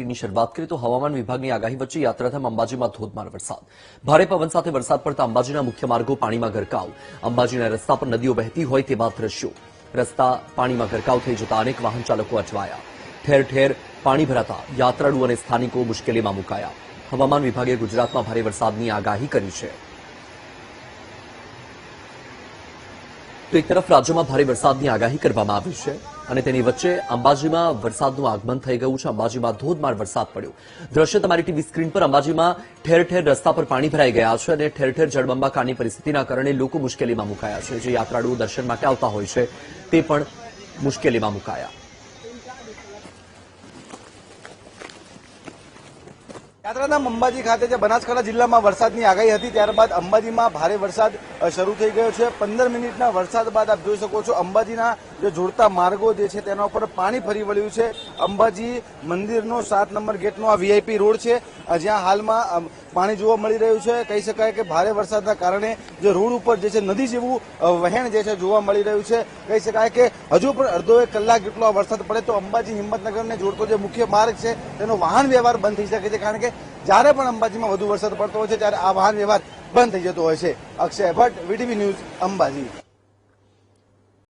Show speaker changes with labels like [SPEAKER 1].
[SPEAKER 1] બુલેટિનની શરૂઆત કરીએ તો હવામાન વિભાગની આગાહી વચ્ચે યાત્રાધામ અંબાજીમાં ધોધમાર વરસાદ, ભારે પવન સાથે વરસાદ પડતા અંબાજીના મુખ્ય માર્ગો પાણીમાં ગરકાવ, અંબાજીના રસ્તા પર નદીઓ વહેતી હોય તેવા દ્રશ્યો, રસ્તા પાણીમાં ગરકાવ થઈ જતા અનેક વાહન ચાલકો અટવાયા, ઠેર ઠેર પાણી ભરાતા યાત્રાળુઓ અને સ્થાનિકો મુશ્કેલીમાં મુકાયા. હવામાન વિભાગે ગુજરાતમાં ભારે વરસાદની આગાહી કરી છે. તો એક તરફ રાજ્યમાં ભારે વરસાદની આગાહી કરવામાં આવી છે અને તેની વચ્ચે અંબાજીમાં વરસાદનું આગમન થઈ ગયું છે. અંબાજીમાં ધોધમાર વરસાદ પડ્યો. દ્રશ્ય તમારી ટીવી સ્ક્રીન પર અંબાજીમાં ઠેર ઠેર રસ્તા પર પાણી ભરાઈ ગયા છે અને ઠેર ઠેર જળબંબાકારની પરિસ્થિતિના કારણે લોકો મુશ્કેલીમાં મુકાયા છે. જે યાત્રાળુઓ દર્શન માટે આવતા હોય છે તે પણ મુશ્કેલીમાં મુકાયા.
[SPEAKER 2] યાત્રાધામ અંબાજી ખાતે જે બનાસકાંઠા જિલ્લામાં વરસાદની આગાહી હતી ત્યારબાદ અંબાજીમાં ભારે વરસાદ શરૂ થઈ ગયો છે. 15 મિનિટના વરસાદ બાદ આપ જોઈ શકો છો અંબાજીના જે જોડતા માર્ગો જે છે તેના ઉપર પાણી ફરી વળ્યું છે. અંબાજી મંદિરનો 7 નંબર ગેટનો આ વીઆઈપી રોડ છે જ્યાં હાલમાં પાણી જોવા મળી રહ્યું છે. કહી શકાય કે ભારે વરસાદના કારણે જે રોડ ઉપર જે છે નદી જેવું વહેણ જે છે જોવા મળી રહ્યું છે. કહી શકાય કે હજુ પણ અડધો એક કલાક જેટલો વરસાદ પડે તો અંબાજી હિંમતનગરને જોડતો જે મુખ્ય માર્ગ છે તેનો વાહન વ્યવહાર બંધ થઈ શકે છે, કારણ કે જ્યારે પણ અંબાજીમાં વધુ વરસાદ પડતો હોય છે ત્યારે આ વાહન વ્યવહાર બંધ થઈ જતો હોય છે. Akshay Bhatt, VTV news, Ambaji.